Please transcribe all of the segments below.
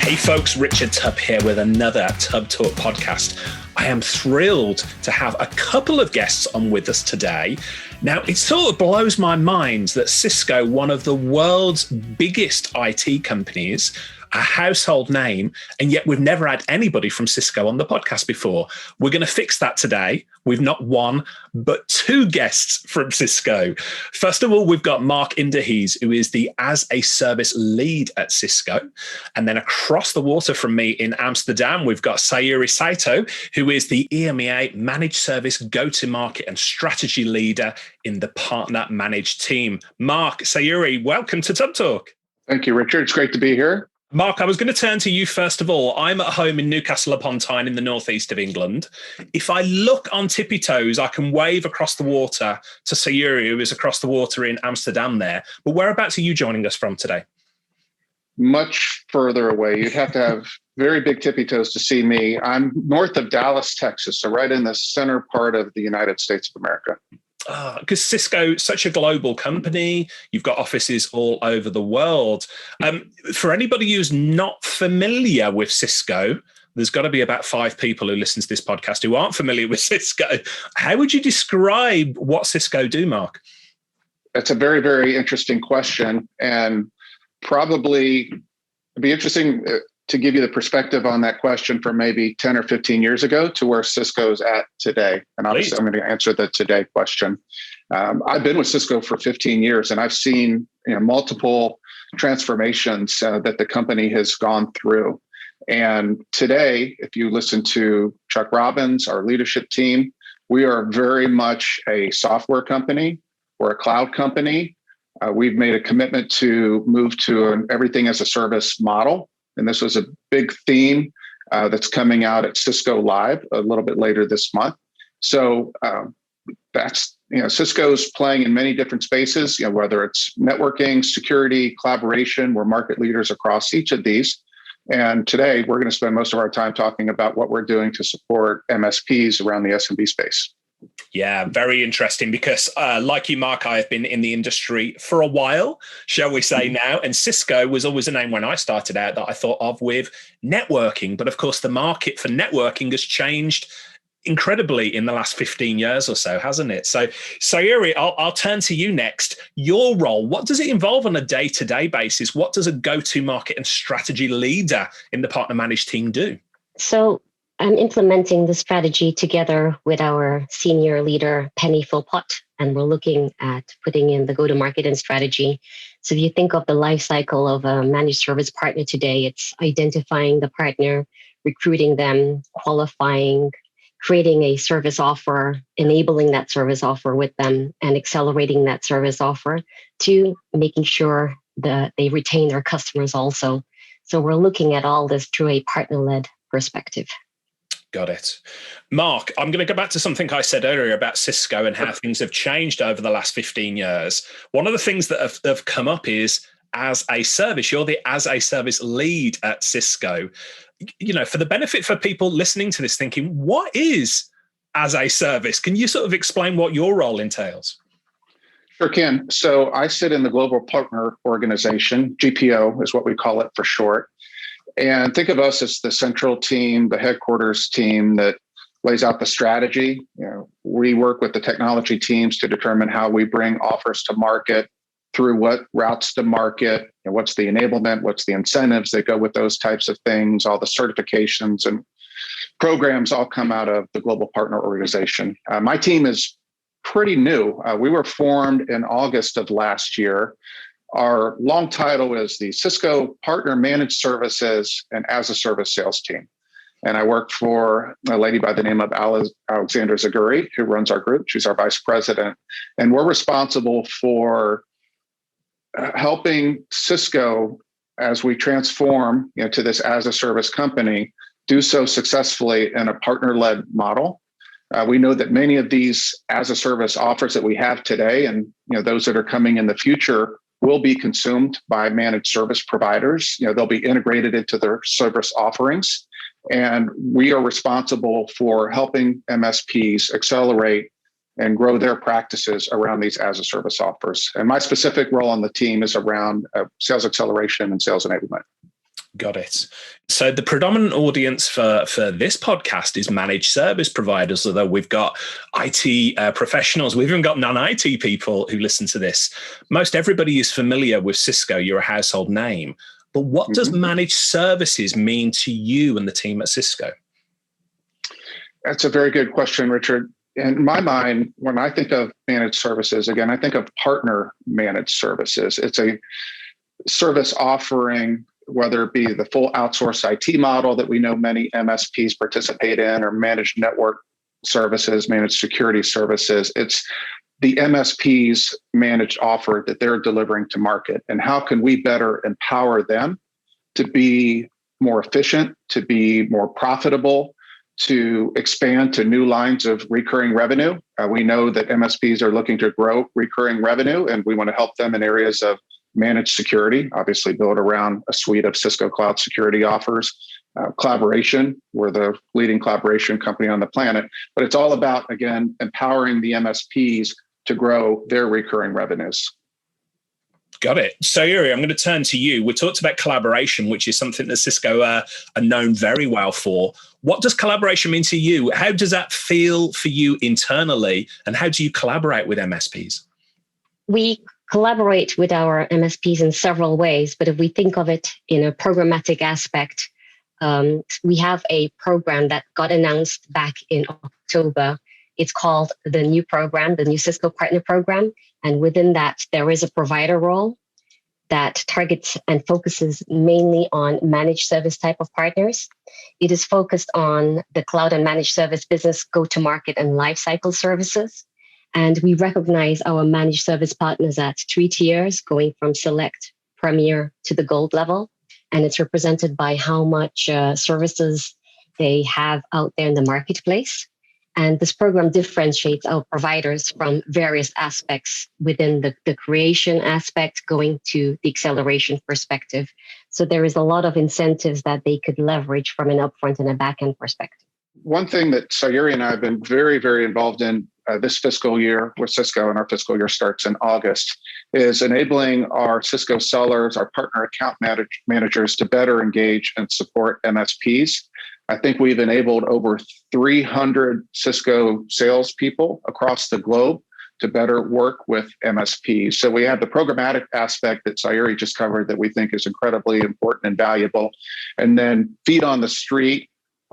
Hey folks, Richard Tubb here with another Tubb Talk podcast. I am thrilled to have a couple of guests on with us today. Now, it sort of blows my mind that Cisco, one of the world's biggest IT companies, a household name, and yet we've never had anybody from Cisco on the podcast before. We're going to fix that today. We've not one, but two guests from Cisco. First of all, we've got Marc Inderhees, who is the as a service lead at Cisco. And then across the water from me in Amsterdam, we've got Sayuri Sato, who is the EMEA Managed Service Go-to-Market and Strategy Leader in the Partner Managed team. Marc, Sayuri, welcome to Tubb Talk. Thank you, Richard. It's great to be here. Marc, I was going to turn to you first of all. I'm at home in Newcastle upon Tyne in the northeast of England. If I look on tippy toes, I can wave across the water to Sayuri, who is across the water in Amsterdam there. But whereabouts are you joining us from today? Much further away. You'd have to have very big tippy toes to see me. I'm north of Dallas, Texas, so right in the center part of the United States of America. Because Cisco, such a global company, you've got offices all over the world. For anybody who's not familiar with Cisco, there's got to be about 5 people who listen to this podcast who aren't familiar with Cisco. How would you describe what Cisco do, Marc? That's a very, very interesting question, and probably it'd be interesting to give you the perspective on that question from maybe 10 or 15 years ago to where Cisco's at today. And obviously, I'm going to answer the today question. I've been with Cisco for 15 years, and I've seen multiple transformations that the company has gone through. And today, if you listen to Chuck Robbins, our leadership team, we are very much a software company. We're a cloud company. We've made a commitment to move to an everything as a service model. And this was a big theme that's coming out at Cisco Live a little bit later this month. So that's, Cisco's playing in many different spaces, whether it's networking, security, collaboration. We're market leaders across each of these. And today we're going to spend most of our time talking about what we're doing to support MSPs around the SMB space. Yeah, very interesting because like you, Marc, I have been in the industry for a while, shall we say now, and Cisco was always a name when I started out that I thought of with networking. But of course, the market for networking has changed incredibly in the last 15 years or so, hasn't it? So, Sayuri, I'll turn to you next. Your role, what does it involve on a day-to-day basis? What does a go-to-market and strategy leader in the partner managed team do? So I'm implementing the strategy together with our senior leader, Penny Philpott, and we're looking at putting in the go-to-market and strategy. So if you think of the life cycle of a managed service partner today, it's identifying the partner, recruiting them, qualifying, creating a service offer, enabling that service offer with them, and accelerating that service offer to making sure that they retain their customers also. So we're looking at all this through a partner-led perspective. Got it. Marc, I'm going to go back to something I said earlier about Cisco and how things have changed over the last 15 years. One of the things that have come up is as a service. You're the as a service lead at Cisco. For the benefit for people listening to this thinking, what is as a service? Can you sort of explain what your role entails? Sure can. So I sit in the Global Partner Organization, GPO is what we call it for short. And think of us as the central team, the headquarters team that lays out the strategy. We work with the technology teams to determine how we bring offers to market, through what routes to market, and what's the enablement, what's the incentives that go with those types of things. All the certifications and programs all come out of the Global Partner Organization. My team is pretty new. We were formed in August of last year. Our long title is the Cisco Partner Managed Services and as a Service Sales Team. And I work for a lady by the name of Alexandra Zaguri, who runs our group. She's our vice president. And we're responsible for helping Cisco, as we transform to this as a service company, do so successfully in a partner-led model. We know that many of these as a service offers that we have today, and those that are coming in the future, will be consumed by managed service providers. They'll be integrated into their service offerings. And we are responsible for helping MSPs accelerate and grow their practices around these as a service offers. And my specific role on the team is around sales acceleration and sales enablement. Got it. So the predominant audience for this podcast is managed service providers, although we've got IT professionals. We've even got non-IT people who listen to this. Most everybody is familiar with Cisco. You're a household name. But what does managed services mean to you and the team at Cisco? That's a very good question, Richard. In my mind, when I think of managed services, again, I think of partner managed services. It's a service offering, whether it be the full outsourced IT model that we know many MSPs participate in, or managed network services, managed security services. It's the MSPs managed offer that they're delivering to market. And how can we better empower them to be more efficient, to be more profitable, to expand to new lines of recurring revenue? We know that MSPs are looking to grow recurring revenue, and we want to help them in areas of managed security, obviously built around a suite of Cisco cloud security offers. Collaboration, we're the leading collaboration company on the planet, but it's all about, again, empowering the MSPs to grow their recurring revenues. Got it. Sayuri, I'm going to turn to you. We talked about collaboration, which is something that Cisco are known very well for. What does collaboration mean to you? How does that feel for you internally? And how do you collaborate with MSPs? We collaborate with our MSPs in several ways, but if we think of it in a programmatic aspect, we have a program that got announced back in October. It's called the new program, the new Cisco Partner Program. And within that, there is a provider role that targets and focuses mainly on managed service type of partners. It is focused on the cloud and managed service business go-to-market and lifecycle services. And we recognize our managed service partners at 3 tiers, going from select, premier to the gold level. And it's represented by how much services they have out there in the marketplace. And this program differentiates our providers from various aspects within the creation aspect, going to the acceleration perspective. So there is a lot of incentives that they could leverage from an upfront and a back-end perspective. One thing that Sayuri and I have been very, very involved in this fiscal year with Cisco, and our fiscal year starts in August, is enabling our Cisco sellers, our partner account managers to better engage and support MSPs. I think we've enabled over 300 Cisco salespeople across the globe to better work with MSPs. So we have the programmatic aspect that Sayuri just covered that we think is incredibly important and valuable. And then feet on the street.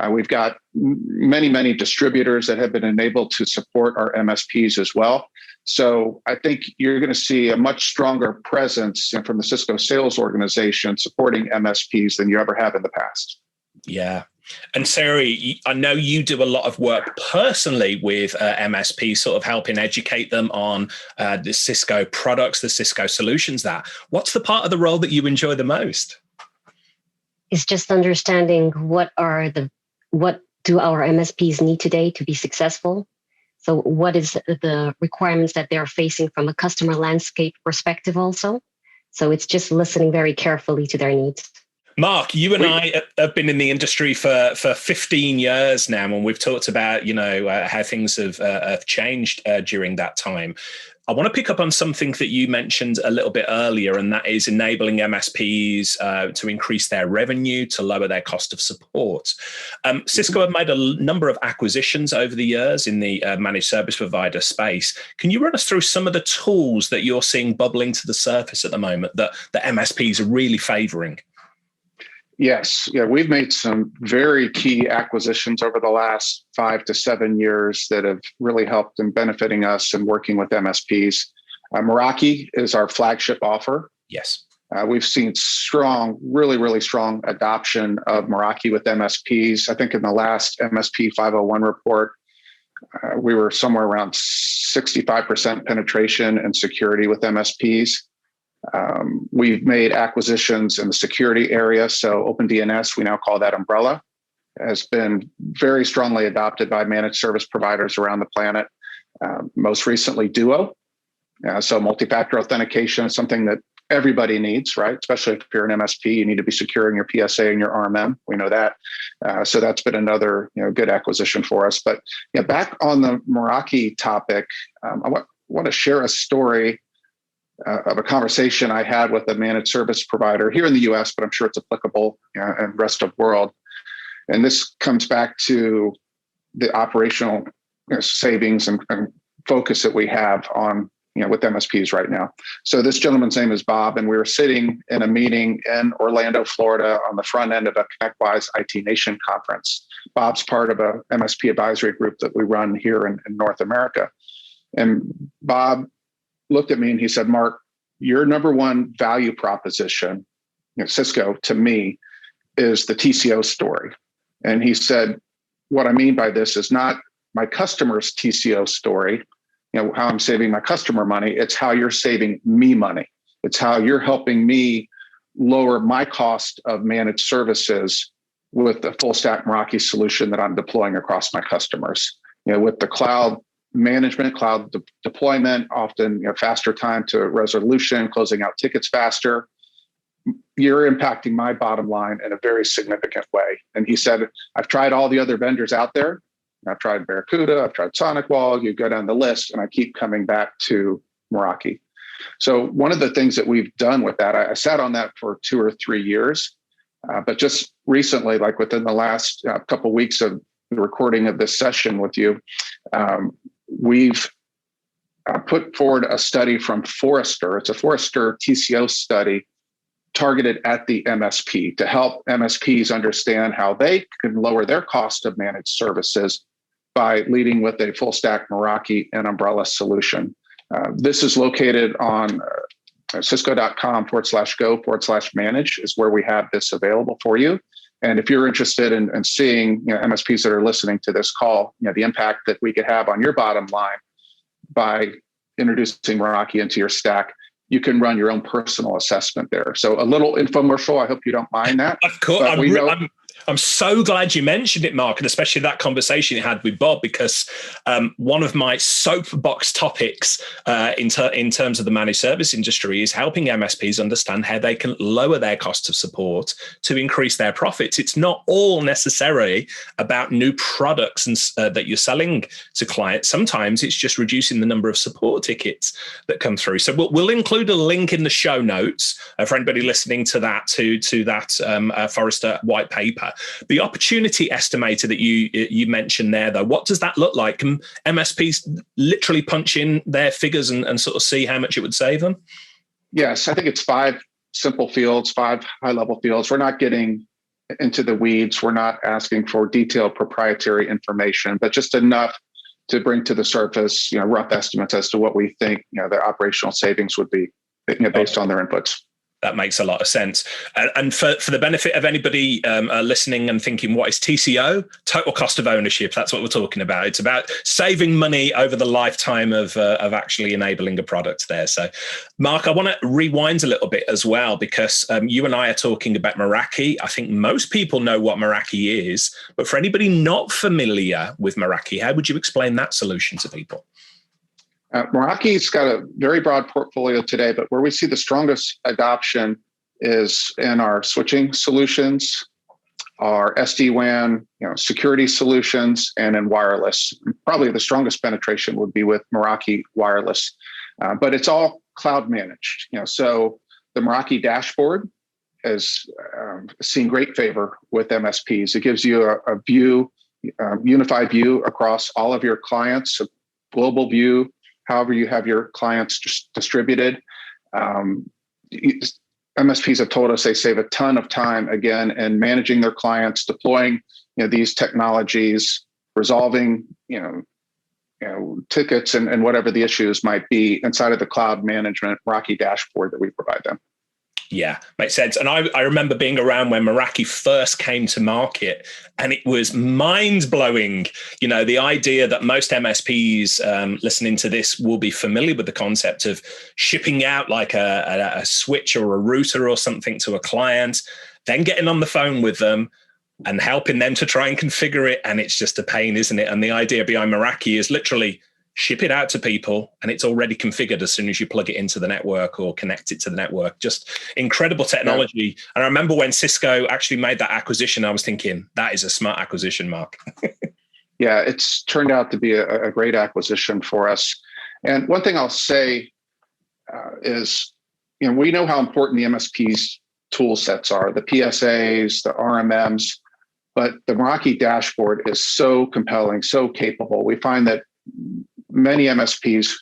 We've got many distributors that have been enabled to support our MSPs as well. So I think you're going to see a much stronger presence from the Cisco sales organization supporting MSPs than you ever have in the past. Yeah. And Sayuri, I know you do a lot of work personally with MSPs, sort of helping educate them on the Cisco products, the Cisco solutions. What's the part of the role that you enjoy the most? It's just understanding what do our MSPs need today to be successful. So what is the requirements that they're facing from a customer landscape perspective also? So it's just listening very carefully to their needs. Marc, you and I have been in the industry for 15 years now, and we've talked about, how things have changed during that time. I want to pick up on something that you mentioned a little bit earlier, and that is enabling MSPs to increase their revenue, to lower their cost of support. Cisco have made a number of acquisitions over the years in the managed service provider space. Can you run us through some of the tools that you're seeing bubbling to the surface at the moment that the MSPs are really favoring? Yes. Yeah, we've made some very key acquisitions over the last 5 to 7 years that have really helped in benefiting us and working with MSPs. Meraki is our flagship offer. Yes. We've seen really strong adoption of Meraki with MSPs. I think in the last MSP 501 report, we were somewhere around 65% penetration and security with MSPs. We've made acquisitions in the security area. So OpenDNS, we now call that umbrella, has been very strongly adopted by managed service providers around the planet. Most recently, Duo. So multi-factor authentication is something that everybody needs, right? Especially if you're an MSP, you need to be securing your PSA and your RMM. We know that. So that's been another good acquisition for us. But back on the Meraki topic, I want to share a story of a conversation I had with a managed service provider here in the US, but I'm sure it's applicable in the rest of the world. And this comes back to the operational savings and focus that we have on, with MSPs right now. So this gentleman's name is Bob, and we were sitting in a meeting in Orlando, Florida, on the front end of a ConnectWise IT Nation conference. Bob's part of a MSP advisory group that we run here in North America. And Bob looked at me and he said, Mark, your number one value proposition, Cisco, to me, is the TCO story. And he said, what I mean by this is not my customer's TCO story, how I'm saving my customer money. It's how you're saving me money. It's how you're helping me lower my cost of managed services with the full stack Meraki solution that I'm deploying across my customers. With the cloud management, cloud deployment, often faster time to resolution, closing out tickets faster. You're impacting my bottom line in a very significant way. And he said, I've tried all the other vendors out there. I've tried Barracuda, I've tried SonicWall, you go down the list, and I keep coming back to Meraki. So one of the things that we've done with that, I sat on that for 2 or 3 years, but just recently, like within the last couple of weeks of the recording of this session with you, we've put forward a study from Forrester. It's a Forrester TCO study targeted at the MSP to help MSPs understand how they can lower their cost of managed services by leading with a full stack Meraki and umbrella solution. This is located on cisco.com/go/manage is where we have this available for you. And if you're interested in seeing MSPs that are listening to this call, the impact that we could have on your bottom line by introducing Meraki into your stack, you can run your own personal assessment there. So a little infomercial. I hope you don't mind that. Of course. I'm so glad you mentioned it, Mark, and especially that conversation you had with Bob, because one of my soapbox topics in terms of the managed service industry is helping MSPs understand how they can lower their cost of support to increase their profits. It's not all necessarily about new products that you're selling to clients. Sometimes it's just reducing the number of support tickets that come through. So we'll include a link in the show notes for anybody listening to that Forrester white paper. The opportunity estimator that you mentioned there, though, what does that look like? Can MSPs literally punch in their figures and sort of see how much it would save them? Yes, I think it's 5 simple fields, 5 high-level fields. We're not getting into the weeds. We're not asking for detailed proprietary information, but just enough to bring to the surface, rough estimates as to what we think, the operational savings would be, based on their inputs. That makes a lot of sense. And for the benefit of anybody listening and thinking, what is TCO? Total cost of ownership. That's what we're talking about. It's about saving money over the lifetime of actually enabling a product there. So, Mark, I want to rewind a little bit as well, because you and I are talking about Meraki. I think most people know what Meraki is, but for anybody not familiar with Meraki, how would you explain that solution to people? Meraki's got a very broad portfolio today, but where we see the strongest adoption is in our switching solutions, our SD-WAN, security solutions, and in wireless. Probably the strongest penetration would be with Meraki wireless, but it's all cloud managed. So the Meraki dashboard has seen great favor with MSPs. It gives you a view, unified view across all of your clients, a global view. However you have your clients distributed. MSPs have told us they save a ton of time, again, in managing their clients, deploying these technologies, resolving tickets and whatever the issues might be inside of the cloud management Meraki dashboard that we provide them. Yeah, makes sense. And I remember being around when Meraki first came to market, and it was mind-blowing. The idea that most MSPs listening to this will be familiar with the concept of shipping out like a switch or a router or something to a client, then getting on the phone with them and helping them to try and configure it. And it's just a pain, isn't it? And the idea behind Meraki is literally ship it out to people and it's already configured as soon as you plug it into the network or connect it to the network. Just incredible technology. Yeah. And I remember when Cisco actually made that acquisition, I was thinking, that is a smart acquisition, Mark. Yeah, it's turned out to be a great acquisition for us. And one thing I'll say, is, we know how important the MSPs tool sets are, the PSAs, the RMMs, but the Meraki dashboard is so compelling, so capable. We find that many MSPs,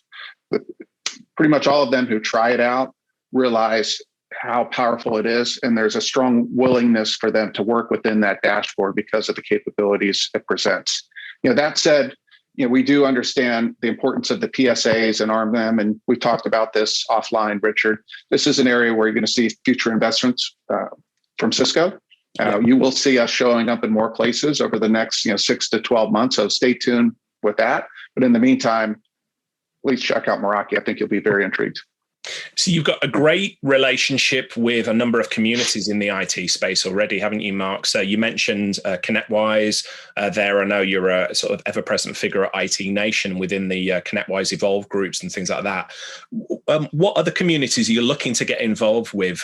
pretty much all of them who try it out, realize how powerful it is. And there's a strong willingness for them to work within that dashboard because of the capabilities it presents. That said, we do understand the importance of the PSAs and RMM, and we talked about this offline, Richard. This is an area where you're going to see future investments from Cisco. You will see us showing up in more places over the next 6 to 12 months. So stay tuned with that. But in the meantime, please check out Meraki. I think you'll be very intrigued. So you've got a great relationship with a number of communities in the IT space already, haven't you, Marc? So you mentioned ConnectWise there. I know you're a sort of ever-present figure at IT Nation within the ConnectWise Evolve groups and things like that. What other communities are you looking to get involved with?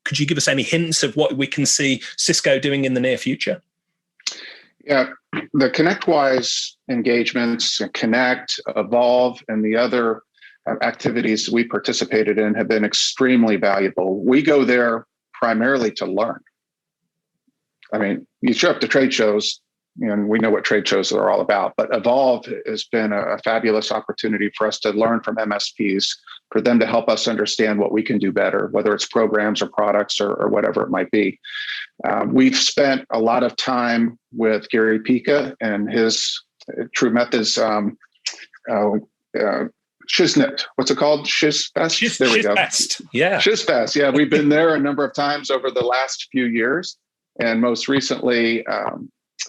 Could you give us any hints of what we can see Cisco doing in the near future? Yeah, the ConnectWise engagements, Connect, Evolve, and the other activities we participated in have been extremely valuable. We go there primarily to learn. I mean, you show up to trade shows, and we know what trade shows are all about, but Evolve has been a fabulous opportunity for us to learn from MSPs, for them to help us understand what we can do better, whether it's programs or products or whatever it might be. We've spent a lot of time with Gary Pika and his True Methods Shiznit. What's it called? Shizfest? There we go. Shizfest. Yeah. Shizfest. Yeah, we've been there a number of times over the last few years. And most recently,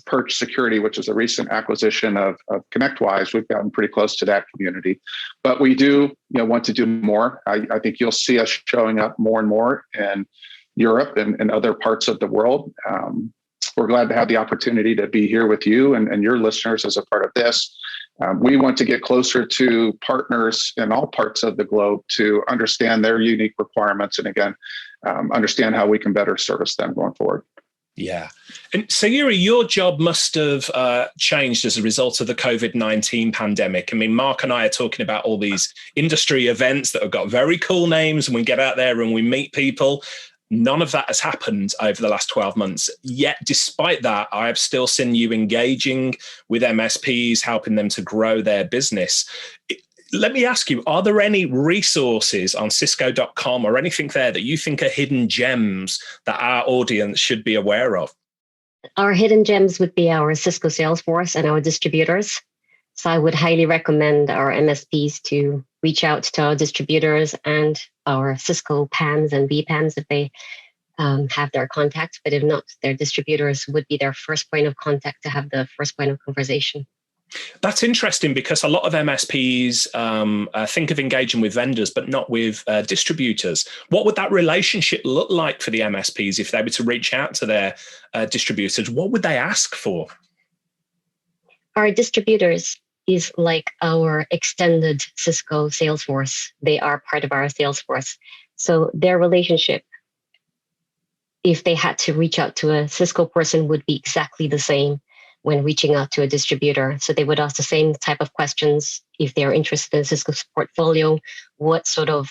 Perch Security, which is a recent acquisition of ConnectWise. We've gotten pretty close to that community. But we do want to do more. I think you'll see us showing up more and more in Europe and other parts of the world. We're glad to have the opportunity to be here with you and your listeners as a part of this. We want to get closer to partners in all parts of the globe to understand their unique requirements and, again, understand how we can better service them going forward. Yeah. And Sayuri, your job must have changed as a result of the COVID-19 pandemic. I mean, Marc and I are talking about all these industry events that have got very cool names, and we get out there and we meet people. None of that has happened over the last 12 months. Yet, despite that, I have still seen you engaging with MSPs, helping them to grow their business. Let me ask you, are there any resources on Cisco.com or anything there that you think are hidden gems that our audience should be aware of? Our hidden gems would be our Cisco Salesforce and our distributors. So I would highly recommend our MSPs to reach out to our distributors and our Cisco PAMs and VPAMs if they have their contacts. But if not, their distributors would be their first point of contact to have the first point of conversation. That's interesting because a lot of MSPs think of engaging with vendors, but not with distributors. What would that relationship look like for the MSPs if they were to reach out to their distributors? What would they ask for? Our distributors is like our extended Cisco Salesforce. They are part of our Salesforce. So their relationship, if they had to reach out to a Cisco person, would be exactly the same when reaching out to a distributor. So they would ask the same type of questions if they're interested in Cisco's portfolio. What sort of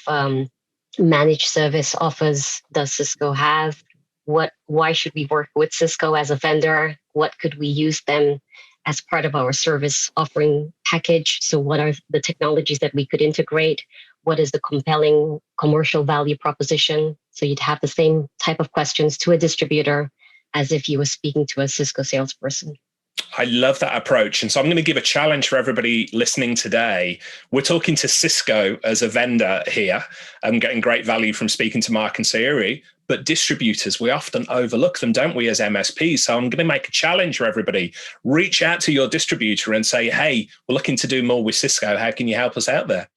managed service offers does Cisco have? Why should we work with Cisco as a vendor? What could we use them as part of our service offering package? So what are the technologies that we could integrate? What is the compelling commercial value proposition? So you'd have the same type of questions to a distributor as if you were speaking to a Cisco salesperson. I love that approach. And so I'm going to give a challenge for everybody listening today. We're talking to Cisco as a vendor here. I'm getting great value from speaking to Marc and Sayuri, but distributors, we often overlook them, don't we, as MSPs? So I'm going to make a challenge for everybody. Reach out to your distributor and say, hey, we're looking to do more with Cisco. How can you help us out there?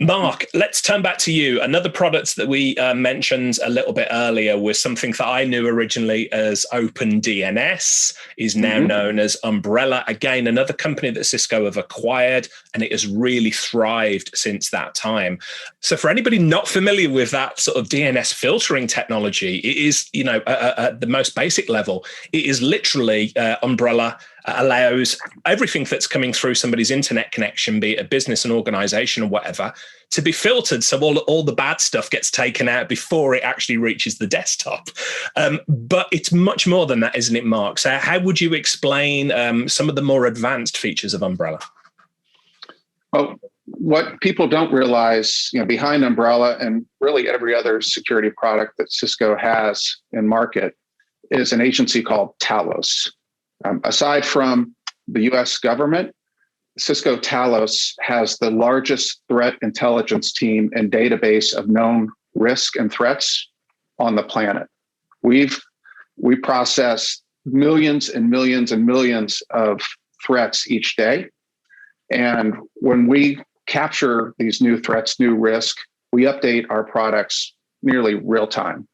Marc, let's turn back to you. Another product that we mentioned a little bit earlier was something that I knew originally as OpenDNS, is now known as Umbrella. Again, another company that Cisco have acquired, and it has really thrived since that time. So for anybody not familiar with that sort of DNS filtering technology, it is, at the most basic level, it is literally Umbrella allows everything that's coming through somebody's internet connection, be it a business, an organization, or whatever, to be filtered, so all the bad stuff gets taken out before it actually reaches the desktop. But it's much more than that, isn't it, Marc? So how would you explain some of the more advanced features of Umbrella? Well, what people don't realize, behind Umbrella and really every other security product that Cisco has in market is an agency called Talos. Aside from the US government, Cisco Talos has the largest threat intelligence team and database of known risk and threats on the planet. We process millions and millions and millions of threats each day. And when we capture these new threats, new risk, we update our products nearly real time.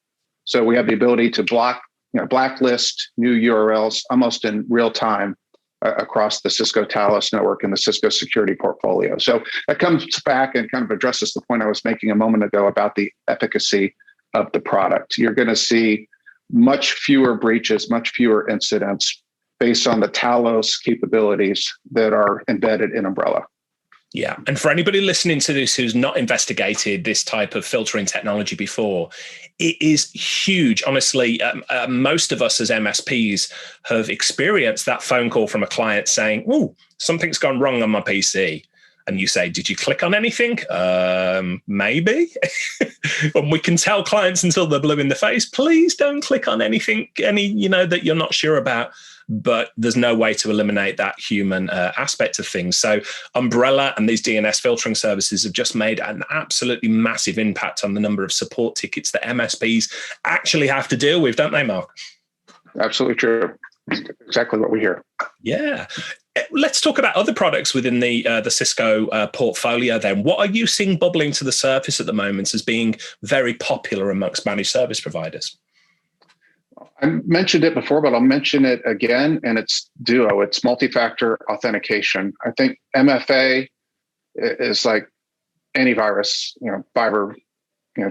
So we have the ability to blacklist new URLs almost in real time across the Cisco Talos network and the Cisco security portfolio. So that comes back and kind of addresses the point I was making a moment ago about the efficacy of the product. You're going to see much fewer breaches, much fewer incidents based on the Talos capabilities that are embedded in Umbrella. Yeah. And for anybody listening to this who's not investigated this type of filtering technology before, it is huge. Honestly, most of us as MSPs have experienced that phone call from a client saying, "Oh, something's gone wrong on my PC." And you say, "Did you click on anything?" Maybe. And we can tell clients until they're blue in the face, please don't click on anything, that you're not sure about. But there's no way to eliminate that human aspect of things. So Umbrella and these DNS filtering services have just made an absolutely massive impact on the number of support tickets that MSPs actually have to deal with, don't they, Marc? Absolutely true. Exactly what we hear. Yeah. Let's talk about other products within the Cisco portfolio then. What are you seeing bubbling to the surface at the moment as being very popular amongst managed service providers? I mentioned it before, but I'll mention it again, and it's Duo. It's multi-factor authentication. I think MFA is like antivirus, 5 or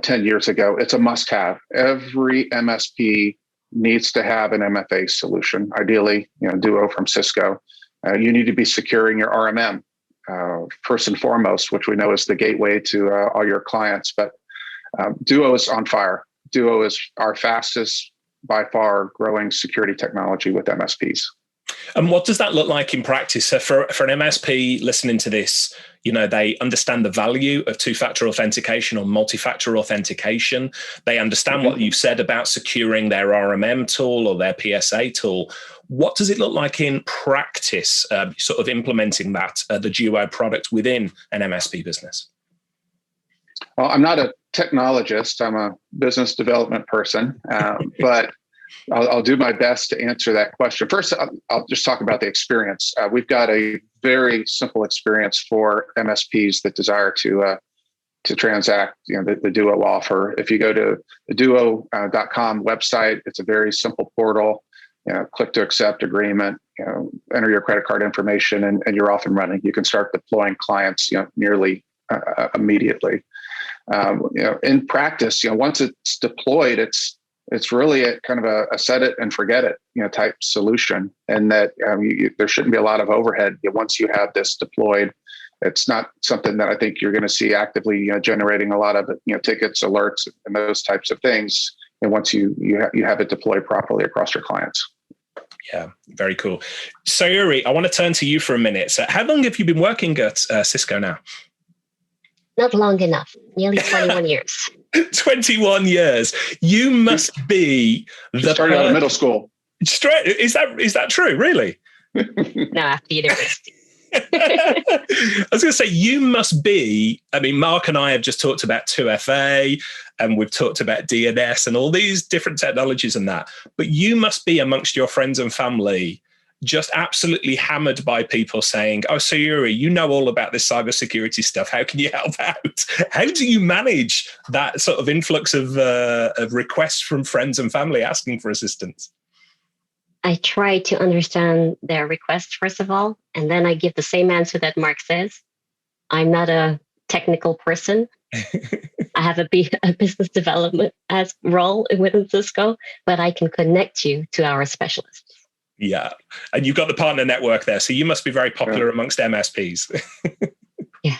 10 years ago. It's a must-have. Every MSP needs to have an MFA solution, ideally, Duo from Cisco. You need to be securing your RMM first and foremost, which we know is the gateway to all your clients. But Duo is on fire. Duo is our fastest, by far, growing security technology with MSPs. And what does that look like in practice? So for an MSP listening to this, they understand the value of two-factor authentication or multi-factor authentication. They understand what you've said about securing their RMM tool or their PSA tool. What does it look like in practice, sort of implementing that, the Duo product within an MSP business? Well, I'm not a technologist. I'm a business development person, but I'll do my best to answer that question. First, I'll just talk about the experience. We've got a very simple experience for MSPs that desire to transact, the Duo offer. If you go to the duo.com website, it's a very simple portal. Click to accept agreement, enter your credit card information, and you're off and running. You can start deploying clients, nearly immediately. In practice, once it's deployed, it's really a kind of a set it and forget it, type solution. And that there shouldn't be a lot of overhead. Once you have this deployed, it's not something that I think you're going to see actively, generating a lot of, tickets, alerts, and those types of things. And once you have it deployed properly across your clients. Yeah, very cool. Sayuri, I want to turn to you for a minute. So how long have you been working at Cisco now? Not long enough, nearly 21 years. 21 years. You must be the started out of middle school. Straight. Is that true? Really? No, after university. I was going to say, you must be, Marc and I have just talked about 2FA and we've talked about DNS and all these different technologies and that, but you must be amongst your friends and family just absolutely hammered by people saying, "Oh, Sayuri, you know all about this cybersecurity stuff. How can you help out?" How do you manage that sort of influx of requests from friends and family asking for assistance? I try to understand their requests, first of all, and then I give the same answer that Marc says. I'm not a technical person. I have a business development as role within Cisco, but I can connect you to our specialists. Yeah. And you've got the partner network there. So you must be very popular amongst MSPs. Yeah.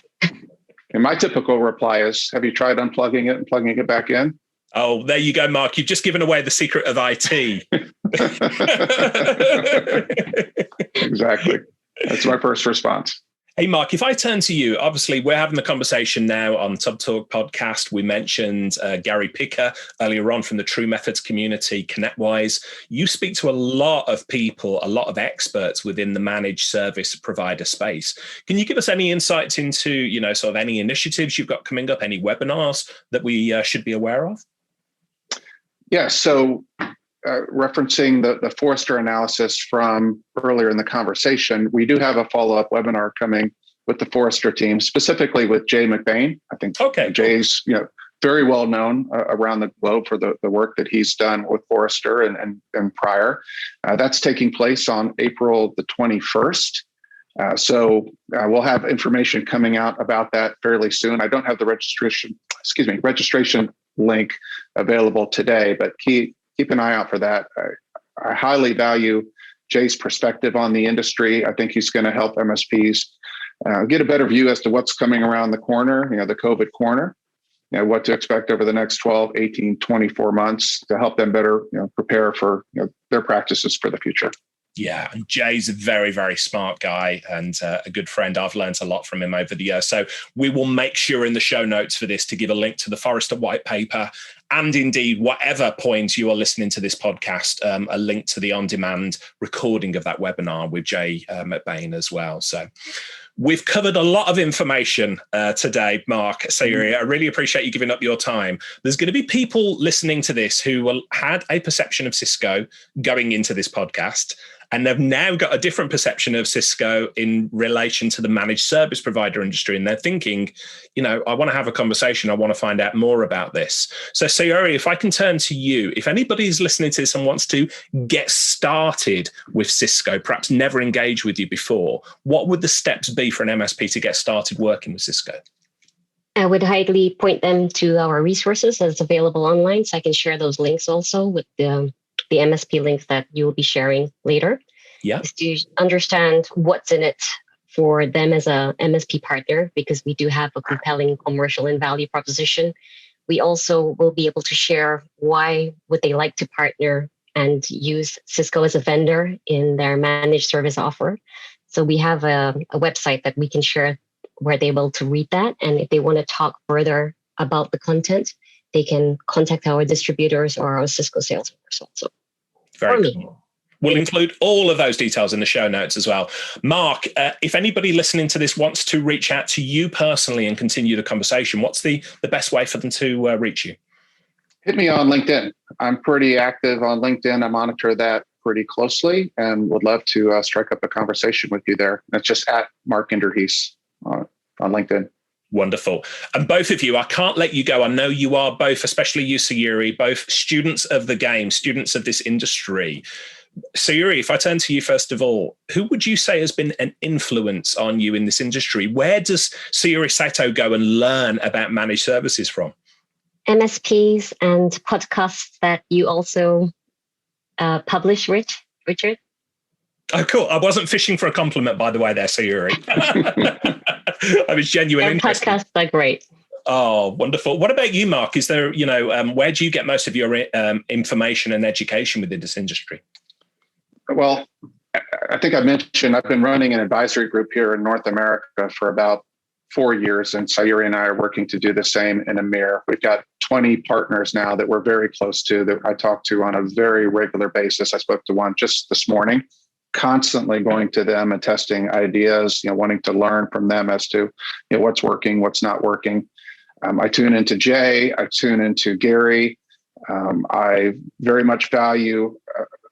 And my typical reply is, have you tried unplugging it and plugging it back in? Oh, there you go, Mark. You've just given away the secret of IT. Exactly. That's my first response. Hey, Mark, if I turn to you, obviously we're having the conversation now on Tub Talk podcast. We mentioned Gary Picker earlier on from the True Methods community, ConnectWise. You speak to a lot of people, a lot of experts within the managed service provider space. Can you give us any insights into, sort of any initiatives you've got coming up, any webinars that we should be aware of? Yeah, so referencing the Forrester analysis from earlier in the conversation, we do have a follow-up webinar coming with the Forrester team, specifically with Jay McBain. I think Jay's very well known around the globe for the work that he's done with Forrester and prior. That's taking place on April the 21st. So we'll have information coming out about that fairly soon. I don't have the registration link available today, but keep an eye out for that. I highly value Jay's perspective on the industry. I think he's going to help MSPs get a better view as to what's coming around the corner, the COVID corner, what to expect over the next 12, 18, 24 months to help them better prepare for their practices for the future. Yeah, and Jay's a very, very smart guy and a good friend. I've learned a lot from him over the years. So we will make sure in the show notes for this to give a link to the Forrester white paper and indeed, whatever point you are listening to this podcast, a link to the on-demand recording of that webinar with Jay McBain as well. So we've covered a lot of information today, Marc, Sayuri. I really appreciate you giving up your time. There's going to be people listening to this who had a perception of Cisco going into this podcast, and they've now got a different perception of Cisco in relation to the managed service provider industry. And they're thinking, I want to have a conversation. I want to find out more about this. So Sayuri, if I can turn to you, if anybody's listening to this and wants to get started with Cisco, perhaps never engaged with you before, what would the steps be for an MSP to get started working with Cisco? I would highly point them to our resources that's available online. So I can share those links also with the MSP links that you will be sharing later. Yeah. Is to understand what's in it for them as a MSP partner, because we do have a compelling commercial and value proposition. We also will be able to share why would they like to partner and use Cisco as a vendor in their managed service offer. So we have a website that we can share where they're able to read that. And if they want to talk further about the content, they can contact our distributors or our Cisco sales force also. Very cool. We'll include all of those details in the show notes as well. Marc, if anybody listening to this wants to reach out to you personally and continue the conversation, what's the best way for them to reach you? Hit me on LinkedIn. I'm pretty active on LinkedIn. I monitor that pretty closely and would love to strike up a conversation with you there. That's just at Marc Inderhees on LinkedIn. Wonderful. And both of you, I can't let you go. I know you are both, especially you, Sayuri, both students of the game, students of this industry. Sayuri, if I turn to you first of all, who would you say has been an influence on you in this industry? Where does Sayuri Sato go and learn about managed services from? MSPs and podcasts that you also publish, Richard. Oh, cool. I wasn't fishing for a compliment, by the way, there, Sayuri. I was genuinely interested. Podcasts are great. Oh, wonderful. What about you, Marc? Is there, where do you get most of your information and education within this industry? Well, I think I mentioned I've been running an advisory group here in North America for about 4 years, and Sayuri and I are working to do the same in EMEA. We've got 20 partners now that we're very close to, that I talk to on a very regular basis. I spoke to one just this morning, constantly going to them and testing ideas, wanting to learn from them as to what's working, what's not working. I tune into Jay, I tune into Gary. I very much value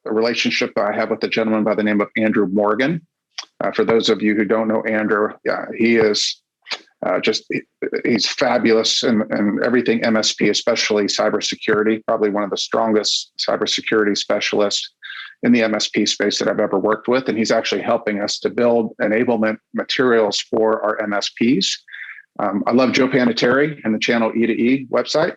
a relationship that I have with a gentleman by the name of Andrew Morgan. For those of you who don't know Andrew, he is he's fabulous in everything MSP, especially cybersecurity, probably one of the strongest cybersecurity specialists in the MSP space that I've ever worked with. And he's actually helping us to build enablement materials for our MSPs. I love Joe Panettiere and the channel E2E website.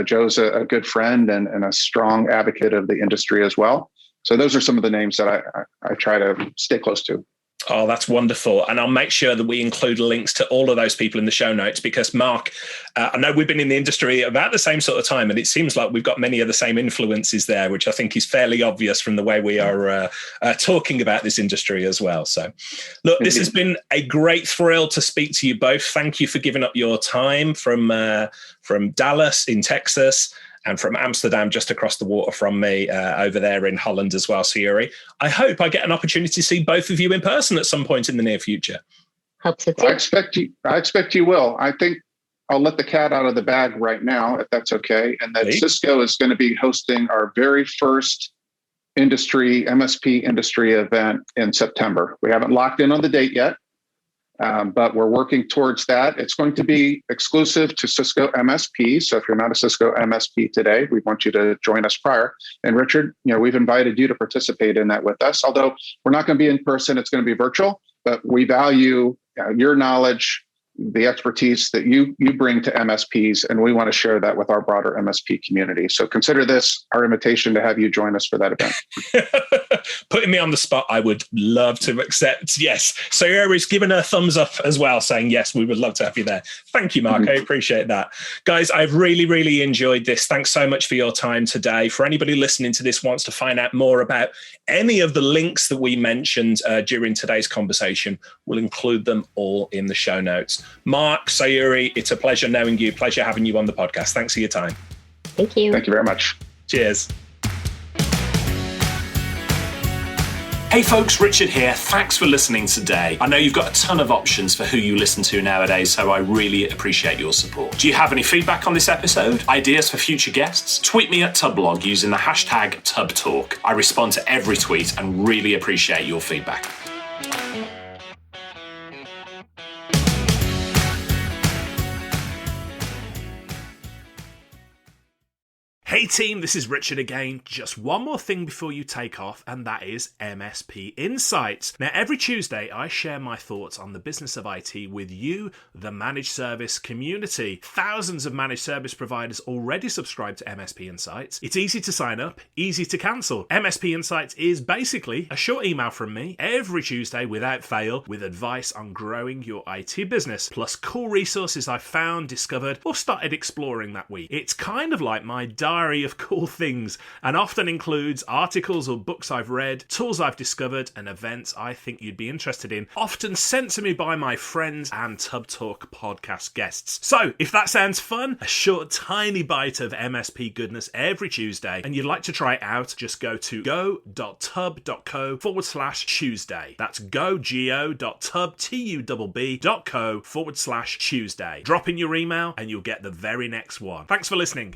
Joe's a good friend and a strong advocate of the industry as well. So those are some of the names that I try to stay close to. Oh, that's wonderful. And I'll make sure that we include links to all of those people in the show notes because, Marc, I know we've been in the industry about the same sort of time, and it seems like we've got many of the same influences there, which I think is fairly obvious from the way we are talking about this industry as well. So, look, this has been a great thrill to speak to you both. Thank you for giving up your time from Dallas in Texas, and from Amsterdam, just across the water from me, over there in Holland as well, Sayuri. I hope I get an opportunity to see both of you in person at some point in the near future. Hope so too. I expect you will. I think I'll let the cat out of the bag right now, if that's okay. And that Please. Cisco is going to be hosting our very first MSP industry event in September. We haven't locked in on the date yet. But we're working towards that. It's going to be exclusive to Cisco MSP. So if you're not a Cisco MSP today, we want you to join us prior. And Richard, we've invited you to participate in that with us. Although we're not going to be in person, it's going to be virtual. But we value your knowledge, the expertise that you bring to MSPs, and we want to share that with our broader MSP community. So consider this our invitation to have you join us for that event. Putting me on the spot, I would love to accept. Yes. Sayuri's given a thumbs up as well, saying, yes, we would love to have you there. Thank you, Marc. I appreciate that. Guys, I've really, really enjoyed this. Thanks so much for your time today. For anybody listening to this wants to find out more about any of the links that we mentioned during today's conversation, we'll include them all in the show notes. Marc, Sayuri, it's a pleasure knowing you. Pleasure having you on the podcast. Thanks for your time. Thank you. Thank you very much. Cheers. Hey folks, Richard here. Thanks for listening today. I know you've got a ton of options for who you listen to nowadays, so I really appreciate your support. Do you have any feedback on this episode? Ideas for future guests? Tweet me at Tublog using the hashtag TubTalk. I respond to every tweet and really appreciate your feedback. Hey team, this is Richard again. Just one more thing before you take off, and that is MSP Insights. Now, every Tuesday, I share my thoughts on the business of IT with you, the managed service community. Thousands of managed service providers already subscribe to MSP Insights. It's easy to sign up, easy to cancel. MSP Insights is basically a short email from me every Tuesday without fail with advice on growing your IT business, plus cool resources I've found, discovered, or started exploring that week. It's kind of like my diary of cool things and often includes articles or books I've read, tools I've discovered, and events I think you'd be interested in, often sent to me by my friends and Tub Talk podcast guests. So if that sounds fun, a short tiny bite of MSP goodness every Tuesday, and you'd like to try it out, just go to go.tub.co/Tuesday. That's go.tub.co/Tuesday. Drop in your email and you'll get the very next one. Thanks for listening.